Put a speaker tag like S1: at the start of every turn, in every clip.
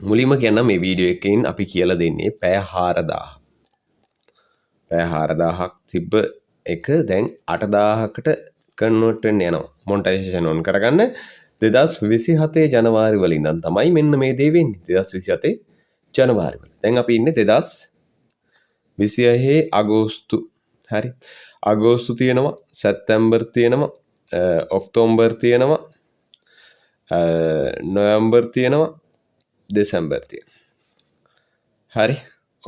S1: මුලින්ම කියන්න මේ වීඩියෝ එකකින් අපි කියලා දෙන්නේ පැය 4000. පැය 4000ක් තිබ්බ එක දැන් 8000කට කන්වර්ට් වෙන්න යනවා. මොනටයිසේෂන් ඔන් කරගන්න 2027 ජනවාරි වල ඉඳන් තමයි මෙන්න මේ දේ වෙන්නේ. 2027 ජනවාරි වල. දැන් අපි ඉන්නේ 2026 අගෝස්තු. හරි. අගෝස්තු තියෙනවා, සැප්තැම්බර් තියෙනවා, ඔක්තෝබර් තියෙනවා, නොවැම්බර් තියෙනවා, දෙසැම්බර් තියෙනවා. හරි.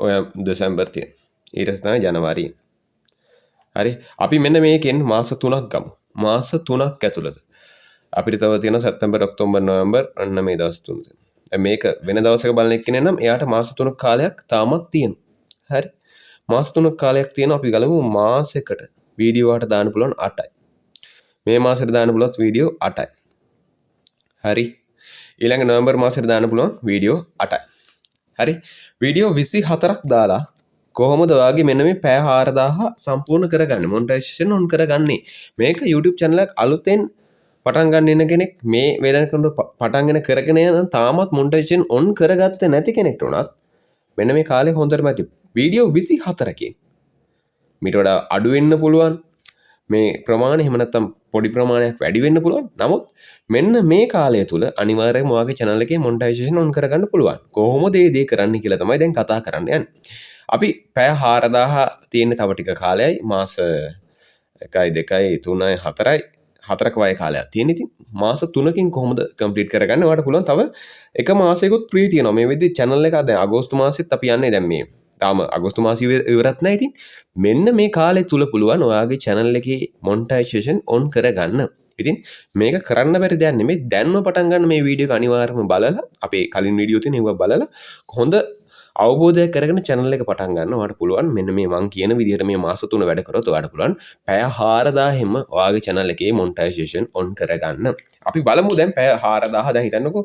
S1: ඔය දෙසැම්බර් තියෙනවා. ඊට පස්සේ තමයි ජනවාරි. හරි. අපි මෙන්න මේකෙන් මාස 3ක් ගමු. මාස 3ක් ඇතුළත අපිට තව තියෙනවා සැප්තැම්බර්, ඔක්තෝබර්, නොවැම්බර් අන්න මේ දවස් තුන. දැන් මේක වෙන දවසක බලන එක්කෙනා නම් එයාට මාස 3ක කාලයක් තාමත් තියෙනවා. හරි. මාස 3ක කාලයක් තියෙනවා. අපි ගලමු මාසෙකට වීඩියෝ වලට දාන්න පුළුවන් 8යි. මේ මාසෙට දාන්න පුළුවන් වීඩියෝ 8යි. හරි. ඊළඟ නොවැම්බර් මාසෙට දාන්න පුළුවන් වීඩියෝ 8යි. හරි. වීඩියෝ 24ක් දාලා කොහොමද ඔයාගේ මෙන්න මේ පැය 4000 සම්පූර්ණ කරගන්නේ? මොනිටයිසේෂන් ඔන් කරගන්නේ. මේක YouTube channel එක අලුතෙන් පටන් ගන්න ඉන්න කෙනෙක් මේ වෙනකොට පටන්ගෙන කරගෙන යන තාමත් මොනිටයිසේෂන් ඔන් කරගත්තේ නැති කෙනෙක්ට උනත් මෙන්න මේ කාලේ හොඳටම ඇති. වීඩියෝ 24කින් මීට වඩා අඩු වෙන්න පුළුවන්. මේ ප්‍රමාණය එහෙම නැත්නම් පොඩි ප්‍රමාණයක් වැඩි වෙන්න පුළුවන්. නමුත් මෙන්න මේ කාලය තුල අනිවාර්යයෙන්ම ඔයාගේ channel එකේ මොනිටයිසේෂන් ඔන් කරගන්න පුළුවන්. කොහොමද මේ දේ කරන්න කියලා තමයි දැන් කතා කරන්න යන්නේ. අපි පැය 4000 තියෙන තව ටික කාලයයි මාස 1යි 2යි 3යි 4යි 4ක වගේ කාලයක් තියෙන. ඉතින් මාස 3කින් කොහොමද කම්ප්ලීට් කරගන්න ඔයාලට පුළුවන්. තව එක මාසයකුත් ෆ්‍රී තියෙනවා. මේ විදිහට channel එක දැන් අගෝස්තු මාසෙත් අපි යන්නේ දැන් මේ තාම අගෝස්තු මාසෙ ඉවරත් නැහැ. ඉතින් මෙන්න මේ කාලය තුල පුළුවන් ඔයාගේ channel එකේ මොනිටයිසේෂන් ඔන් කරගන්න. ඉතින් මේක කරන්න බැරි දෙයක් නෙමෙයි. දැන්ම පටන් ගන්න මේ වීඩියෝ එක අනිවාර්යයෙන්ම බලලා අපේ කලින් වීඩියෝ තියෙන ඒවා බලලා හොඳ අවබෝධයක් කරගෙන channel එක පටන් ගන්න ඔයාලට පුළුවන්. මෙන්න මේ මං කියන විදිහට මේ මාස 3 වැඩ කරොත් ඔයාලට පුළුවන් පැය 4000ෙම ඔයාගේ channel එකේ මොනිටයිසේෂන් ඔන් කරගන්න. අපි බලමු දැන් පැය 4000 දැන් හිතන්නකෝ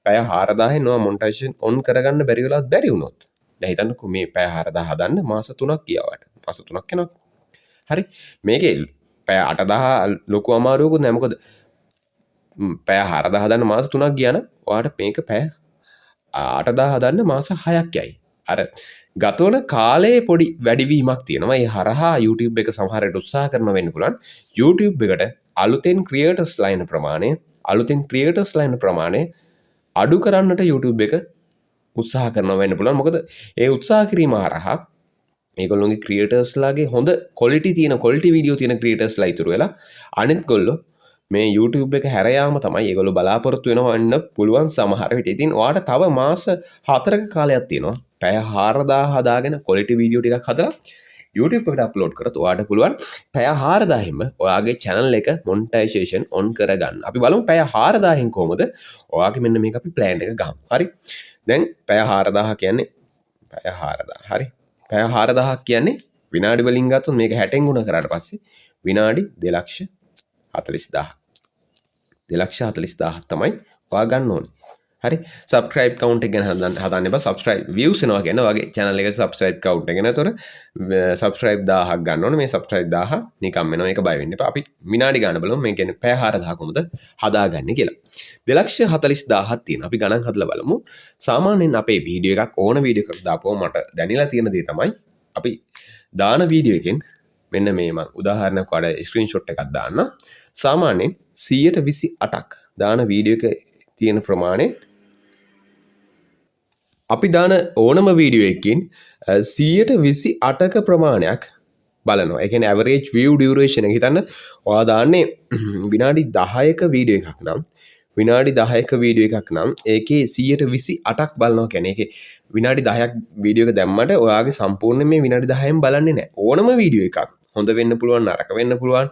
S1: පැය 4000ෙන් ඔයා මොනිටයිසේෂන් ඔන් කරගන්න බැරි වෙලාවත් බැරි වුණොත්. දැන් හිතන්නකෝ මේ පැය 4000 හදන්න මාස 3ක් ගියාවට. මාස 3ක් යනවා. හරි. මේකේ පැය 8000 ලොකු අමාරුවකුත් නෑ. මොකද පැය 4000 හදන්න මාස 3ක් ගියා නම් ඔයාට මේක පැය 8000 හදන්න මාස 6ක් යයි. අර ගතවන කාලයේ පොඩි වැඩිවීමක් තියෙනවා. ඒ හරහා YouTube එක සමහරට උත්සාහ කරන වෙන්න පුළුවන්. YouTube එකට අලුතෙන් ක්‍රියේටර්ස් ලයින් ප්‍රමාණය අඩු කරන්නට YouTube එක උත්සාහ කරනවා වෙන්න පුළුවන්. මොකද ඒ උත්සාහ කිරීම හරහා ඒගොල්ලොන්ගේ ක්‍රියේටර්ස්ලාගේ හොඳ ක්වොලිටි වීඩියෝ තියෙන ක්‍රියේටර්ස්ලා ඉතුරු වෙලා අනිත් ගොල්ලෝ මේ YouTube එක හැර යාම තමයි ඒගොල්ලෝ බලාපොරොත්තු වෙනවන්න පුළුවන් සමහර විට. ඉතින් ඔයාට තව මාස 4ක කාලයක් තියෙනවා. පැය 4000 හදාගෙන ක්වොලිටි වීඩියෝ ටිකක් හදලා YouTube එකට අප්ලෝඩ් කරත් ඔයාට පුළුවන් පැය 4000ෙම ඔයාගේ channel එක මොනිටයිසේෂන් ඔන් කරගන්න. අපි බලමු පැය 4000ෙන් කොහොමද ඔයාගේ මෙන්න මේක අපි plan එක ගහමු. හරි. දැන් පැය 4000 කියන්නේ පැය 4000. හරි. පැය 4000ක් කියන්නේ විනාඩි වලින් ගත්තොත් මේක 60න් ගුණ කරාට පස්සේ විනාඩි 2,40,000. 2,40,000 තමයි ඔයා ගන්න ඕනේ. හරි. subscribe count එක ගැන හදන්න එපා. subscribe views එනවා කියන්නේ ඔයාගේ channel එකට subscribe count එක. එනතොර subscribe 1000ක් ගන්න ඕනේ. මේ subscribe 1000 නිකම් වෙනවා. ඒක බය වෙන්න එපා. අපි විනාඩි ගන්න බලමු. මේ කියන්නේ පැය 4000 කොහොමද හදාගන්නේ කියලා. 2,40,000ක් තියෙනවා. අපි ගණන් හදලා බලමු. සාමාන්‍යයෙන් අපේ වීඩියෝ එකක් ඕන වීඩියෝ එකක් දාපුවම මට දැනিলা තියෙන දේ තමයි අපි දාන වීඩියෝ එකෙන් මෙන්න මේ මම උදාහරණයක් වඩා ස්ක්‍රීන්ෂොට් එකක් දාන්න. සාමාන්‍යයෙන් 128ක් දාන වීඩියෝ එක තියෙන ප්‍රමාණය අපි දාන ඕනම වීඩියෝ එකකින් 128ක ප්‍රමාණයක් බලනවා. ඒ කියන්නේ average view duration එක හිතන්න ඔයා දාන්නේ විනාඩි 10ක වීඩියෝ එකක් නම් ඒකේ 128ක් බලනවා කියන්නේ ඒකේ විනාඩි 10ක් වීඩියෝ එක දැම්මට ඔයාගේ සම්පූර්ණ මේ විනාඩි 10න් බලන්නේ නැහැ. ඕනම වීඩියෝ එකක් හොඳ වෙන්න පුළුවන්, නරක වෙන්න පුළුවන්,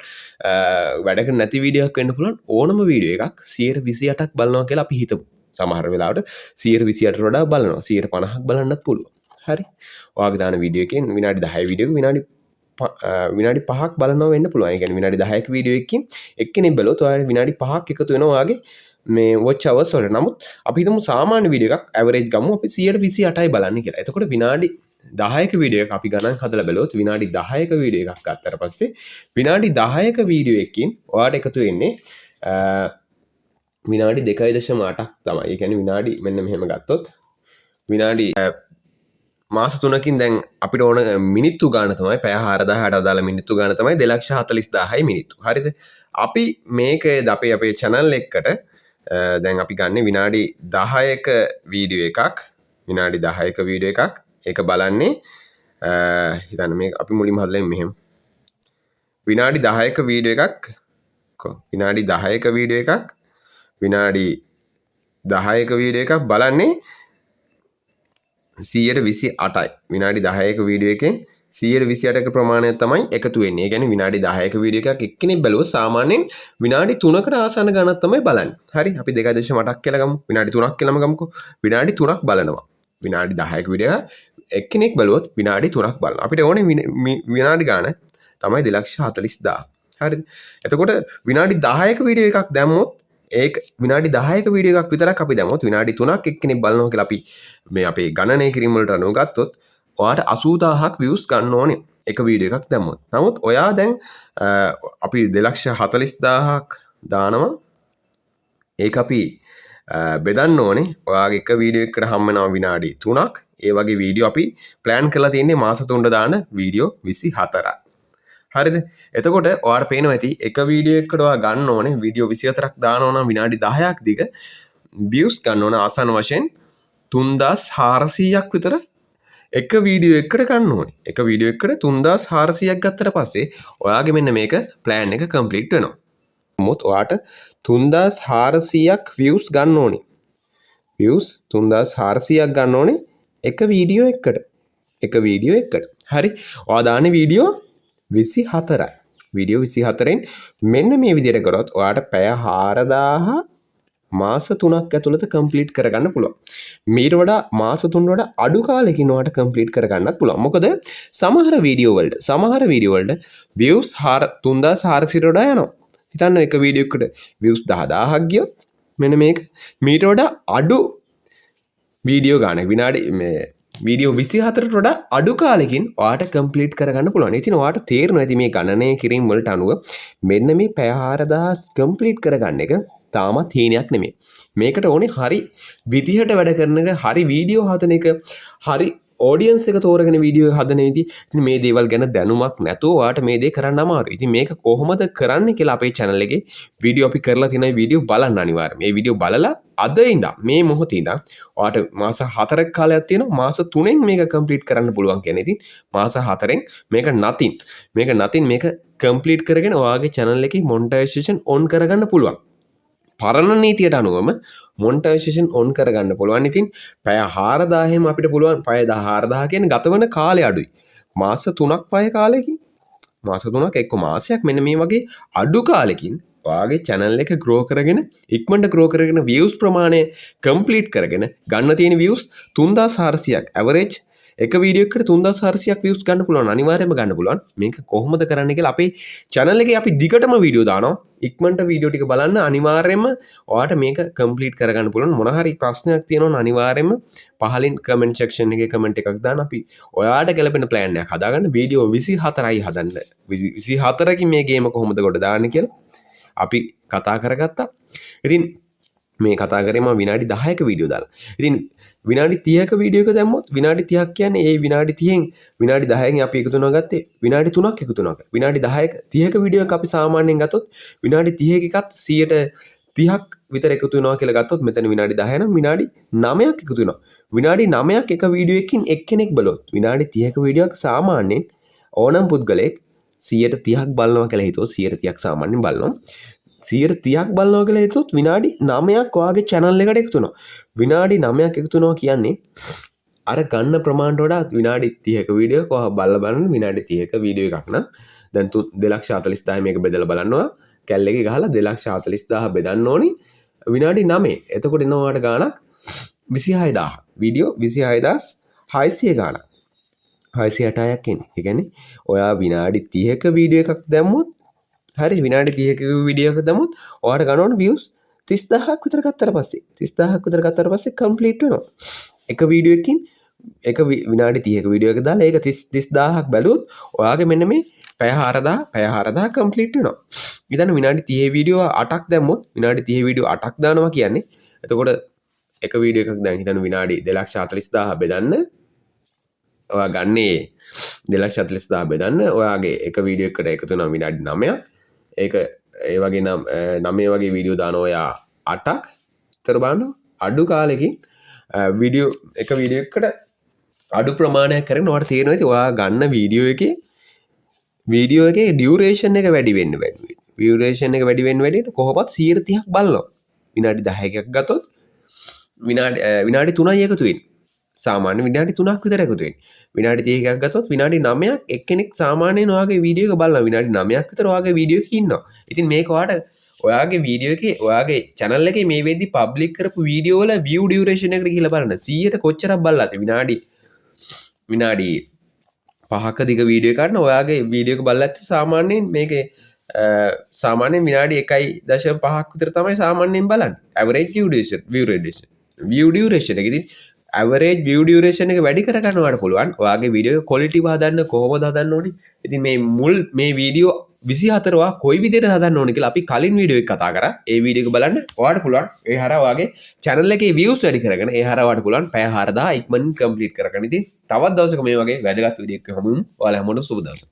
S1: වැඩක නැති වීඩියෝ එකක් වෙන්න පුළුවන්. ඕනම වීඩියෝ එකක් 128ක් බලනවා කියලා අපි හිතමු. සමහර වෙලාවට 128ට වඩා බලනවා. 150ක් බලන්නත් පුළුවන්. හරි. ඔයාගේ දාන වීඩියෝ එකෙන් විනාඩි 10 වීඩියෝ එක විනාඩි 5ක් බලනවා වෙන්න පුළුවන්. ඒ කියන්නේ විනාඩි 10ක වීඩියෝ එකකින් එක්කෙනෙක් බැලුවොත් ඔයාලට විනාඩි 5ක් එකතු වෙනවා ඔයාගේ මේ watch hours වලට. නමුත් අපි හිතමු සාමාන්‍ය වීඩියෝ එකක් average ගමු අපි 128යි බලන්නේ කියලා. එතකොට විනාඩි 10ක වීඩියෝ එක අපි ගණන් හදලා බැලුවොත් විනාඩි 10ක වීඩියෝ එකක් ගත්තට පස්සේ විනාඩි 10ක වීඩියෝ එකකින් ඔයාලට එකතු වෙන්නේ විනාඩි 2.8ක් තමයි. ඒ කියන්නේ විනාඩි මෙන්න මෙහෙම ගත්තොත් විනාඩි මාස 3කින් දැන් අපිට ඕන මිනිත්තු ගාන තමයි පැය 4000ට අදාළ මිනිත්තු ගාන තමයි 240000යි මිනිත්තු. හරිද? අපි මේක අපේ channel එකකට දැන් අපි ගන්න විනාඩි 10ක වීඩියෝ එකක් විනාඩි 10ක වීඩියෝ එකක් ඒක බලන්නේ හිතන්න මේ අපි මුලින්ම හදලා මෙහෙම විනාඩි 10ක වීඩියෝ එකක් විනාඩි 10ක වීඩියෝ එකක් විනාඩි 10ක වීඩියෝ එකක් බලන්නේ 128යි විනාඩි 10ක වීඩියෝ එකෙන් 128ක ප්‍රමාණයක් තමයි එකතු වෙන්නේ. ඒ කියන්නේ විනාඩි 10ක වීඩියෝ එකක් එක්කෙනෙක් බැලුවොත් සාමාන්‍යයෙන් විනාඩි 3කට ආසන්න ගණනක් තමයි බලන්නේ. හරි අපි 2.8ක් කියලා ගමු. විනාඩි 3ක් කියලාම ගමුකෝ. විනාඩි 3ක් බලනවා. විනාඩි 10ක වීඩියෝ එක්කෙනෙක් බැලුවොත් විනාඩි 3ක් බලනවා. අපිට ඕනේ විනාඩි ගාන තමයි 240000. හරිද? එතකොට විනාඩි 10ක වීඩියෝ එකක් දැම්මොත් ඒක විනාඩි 10ක වීඩියෝ එකක් විතරක් අපි දැම්මොත් විනාඩි 3ක් එක්කෙනෙක් බලනවා කියලා අපි මේ අපේ ගණනය කිරීම වලට අනුව ගත්තොත් ඔයාට 80000ක් views ගන්න ඕනේ එක වීඩියෝ එකක් දැම්මොත්. නමුත් ඔයා දැන් අපි 240000ක් දානවා. ඒක අපි බෙදන්න ඕනේ. ඔයාගේ එක වීඩියෝ එකකට හම්බ වෙනවා විනාඩි 3ක්. ඒ වගේ වීඩියෝ අපි ප්ලෑන් කරලා තියෙන්නේ මාස 3ට දාන වීඩියෝ 24ක්. හරිද? එතකොට ඔයාට පේනවා ඇති එක වීඩියෝ එකකට ඔයා ගන්න ඕනේ වීඩියෝ 24ක් දානවා නම් විනාඩි 10ක් දිග views ගන්න ඕන ආසන්න වශයෙන් 3400ක් විතර එක වීඩියෝ එකකට ගන්න ඕනේ. එක වීඩියෝ එකකට 3400ක් ගත්තට පස්සේ ඔයාගේ මෙන්න මේක ප්ලෑන් එක කම්ප්ලීට් වෙනවා. මොකද ඔයාට 3400ක් views ගන්න ඕනේ. views 3400ක් ගන්න ඕනේ එක වීඩියෝ එකකට. එක වීඩියෝ එකකට. හරි. ඔයා දාන්නේ වීඩියෝ 24යි. වීඩියෝ 24න් මෙන්න මේ විදිහට කරොත් ඔයාට පැය 4000 මාස 3ක් ඇතුළත කම්ප්ලීට් කරගන්න පුළුවන්. මීට වඩා මාස 3 වඩා අඩු කාලෙකින් ඔයාට කම්ප්ලීට් කරගන්නත් පුළුවන්. මොකද සමහර වීඩියෝ වලට views 3400ට වඩා යනවා. හිතන්න එක වීඩියෝ එකකට views 10000ක් ගියොත් මෙන්න මේක මීට වඩා අඩු වීඩියෝ ගානක් විනාඩි මේ වීඩියෝ 24ට වඩා අඩු කාලෙකින් ඔයාට කම්ප්ලීට් කරගන්න පුළුවන්. ඉතින් ඔයාට තේරෙනවා ඇති මේ ගණනය කිරීම වලට අනුව මෙන්න මේ පැය 4000 කම්ප්ලීට් කරගන්න එක තාමත් හීනයක් නෙමෙයි. මේකට ඕනේ හරි විදිහට වැඩ කරන එක, හරි වීඩියෝ හදන එක, හරි ඔඩියන්ස් එක තෝරගෙන වීඩියෝ හදන විදි. ඉතින් මේ දේවල් ගැන දැනුමක් නැතුව ඔයාට මේ දේ කරන්න අමාරුයි. ඉතින් මේක කොහොමද කරන්නේ කියලා අපේ channel එකේ වීඩියෝ අපි කරලා තියෙන වීඩියෝ බලන්න අනිවාර්යයෙන්. මේ වීඩියෝ බලලා අද ඉඳන් මේ මොහොතේ ඉඳන් ඔයාට මාස 4ක් කාලයක් තියෙනවා. මාස 3ෙන් මේක කම්ප්ලීට් කරන්න පුළුවන් කියන්නේ. ඉතින් මාස 4ෙන් මේක නතින් මේක කම්ප්ලීට් කරගෙන ඔයාගේ channel එකේ මොනිටයිසේෂන් ඔන් කරගන්න පුළුවන්. පරණ නීතියට අනුවම මොනිටයිසේෂන් ඔන් කරගන්න පුළුවන්. ඉතින් පැය 4000ෙම අපිට පුළුවන් පැය 14000 කියන්නේ ගත වෙන කාලය අඩුයි. මාස 3ක් පැය කාලෙකින් මාස 3ක් එක්ක මාසයක් මෙන්න මේ වගේ අඩු කාලෙකින් ඔයාගේ channel එක grow කරගෙන ඉක්මනට grow කරගෙන views ප්‍රමාණය complete කරගෙන ගන්න තියෙන views 3400ක් average එක වීඩියෝ එකකට 3400ක් views ගන්න පුළුවන්. අනිවාර්යයෙන්ම ගන්න පුළුවන්. මේක කොහොමද කරන්න කියලා අපේ channel එකේ අපි දිගටම වීඩියෝ දානවා. ඉක්මනට වීඩියෝ ටික බලන්න අනිවාර්යයෙන්ම ඔයාට මේක complete කරගන්න පුළුවන්. මොන හරි ප්‍රශ්නයක් තියෙනවා නම් අනිවාර්යයෙන්ම පහලින් comment section එකේ comment එකක් දාන්න. අපි ඔයාට ගැලපෙන plan එකක් හදාගන්න. වීඩියෝ 24යි හදන්න. 24කින් මේ ගේම කොහොමද ගොඩ දාන්නේ කියලා අපි කතා කරගත්තා. ඉතින් මේ කතා කරේ මම විනාඩි 10ක වීඩියෝ දාලා. ඉතින් විනාඩි 30ක වීඩියෝ එක දැම්මොත් විනාඩි 30ක් කියන්නේ ඒ විනාඩි 30න් විනාඩි 10න් අපි එකතු කරනවා ගත්තේ විනාඩි 3ක් එකතු කරනවා. විනාඩි 10ක 30ක වීඩියෝ එක අපි සාමාන්‍යයෙන් ගත්තොත් විනාඩි 30ක එකත් 130ක් විතර එකතු වෙනවා කියලා ගත්තොත් මෙතන විනාඩි 10 නම් විනාඩි 9ක් එකතු වෙනවා. විනාඩි 9ක් එක වීඩියෝ එකකින් එක්කෙනෙක් බලුවොත් විනාඩි 30ක වීඩියෝ එක සාමාන්‍යයෙන් ඕනම පුද්ගලයෙක් 130ක් බලනවා කියලා හිතුවොත් 130ක් සාමාන්‍යයෙන් බලනවා. 130ක් බලනවා කියලා හිතුවොත් විනාඩි 9ක් ඔයාගේ channel එකට එකතු වෙනවා. විනාඩි 9ක් එකතු වෙනවා කියන්නේ අර ගන්න ප්‍රමාණයට වඩා විනාඩි 30ක වීඩියෝ එක ඔයා බලන්න විනාඩි 30ක වීඩියෝ එකක් නම් දැන් 240000 මේක බෙදලා බලනවා කැල් එකේ ගහලා 240000 බෙදන්න ඕනි විනාඩි 9. එතකොට එනවා ඔයාට ගාණක් 26000. වීඩියෝ 26600 ගාණක්. 660ක් එන්නේ. ඒ කියන්නේ ඔයා විනාඩි 30ක වීඩියෝ එකක් දැම්මොත් හරි විනාඩි 30ක වීඩියෝ එකක් දැම්මොත් ඔයාට ගන්න ඕන views 30000ක් විතර ගත්තට පස්සේ කම්ප්ලීට් වෙනවා. එක වීඩියෝ එකකින් එක විනාඩි 30ක වීඩියෝ එක දාලා ඒක 30000ක් බැලුවොත් ඔයාගේ මෙන්න මේ පැය 4000 කම්ප්ලීට් වෙනවා. ඉතින් විනාඩි 30 වීඩියෝ 8ක් දැම්මොත් විනාඩි 30 වීඩියෝ 8ක් දානවා කියන්නේ එතකොට එක වීඩියෝ එකක් දැන් හිතන්න විනාඩි 2,40,000 බෙදන්න ඔයා ගන්නේ 2,40,000 බෙදන්න ඔයාගේ එක වීඩියෝ එකට එකතු වෙනවා විනාඩි 9ක් ඒක ඒ වගේ නම් 9 වගේ වීඩියෝ දාන ඔයා 8ක් තර බලන්න අඩු කාලෙකින් වීඩියෝ එක වීඩියෝ එකට අඩු ප්‍රමාණයක් කරගෙන ඔයාලට තේරෙනවා ඉතින් ඔයා ගන්න වීඩියෝ එකේ ඩියුරේෂන් එක වැඩි වෙන්න ඩියුරේෂන් එක වැඩි වෙන්න කොහොමත් 130ක් බලනවා විනාඩි 10ක් ගත්තොත් විනාඩි 3යි එකතු වෙන්නේ සාමාන්‍ය විනාඩි 3ක් විතර එකතු වෙන්නේ විනාඩි 30ක් ගත්තොත් විනාඩි 9ක් එක්කෙනෙක් සාමාන්‍යයෙන් ඔයාගේ වීඩියෝ එක බලනවා විනාඩි 9ක් විතර ඔයාගේ වීඩියෝ එකේ ඉන්නවා ඉතින් මේක ඔයාට ඔයාගේ වීඩියෝ එකේ ඔයාගේ channel එකේ මේ වෙද්දි පබ්ලික් කරපු වීඩියෝ වල view duration එකට ගිහලා බලන්න 100ට කොච්චරක් බලලාද විනාඩි 5ක දිග වීඩියෝ එකක් ගන්න ඔයාගේ වීඩියෝ එක බලලා ඇත්ත සාමාන්‍යයෙන් මේකේ සාමාන්‍යයෙන් විනාඩි 1.5ක් විතර තමයි සාමාන්‍යයෙන් බලන්නේ average view duration එක ඉතින් average view duration එක වැඩි කරගන්න ඔයාලට පුළුවන් ඔයාගේ වීඩියෝ එක quality හදන්න කොහොමද හදන්න ඕනේ ඉතින් මේ වීඩියෝ 24 ඔයා කොයි විදිහට හදන්න ඕනේ කියලා අපි කලින් වීඩියෝ එක කතා කරා ඒ වීඩියෝ එක බලන්න ඔයාලට පුළුවන් ඒ හරහා ඔයාගේ channel එකේ views වැඩි කරගෙන ඒ හරහා ඔයාලට පුළුවන් පැය 4000 ඉක්මනින් complete කරගන්න ඉතින් තවත් දවසක මේ වගේ වැදගත් වීඩියෝ එකක් හමුවෙමු ඔයාලා හැමෝටම සුබ දවසක්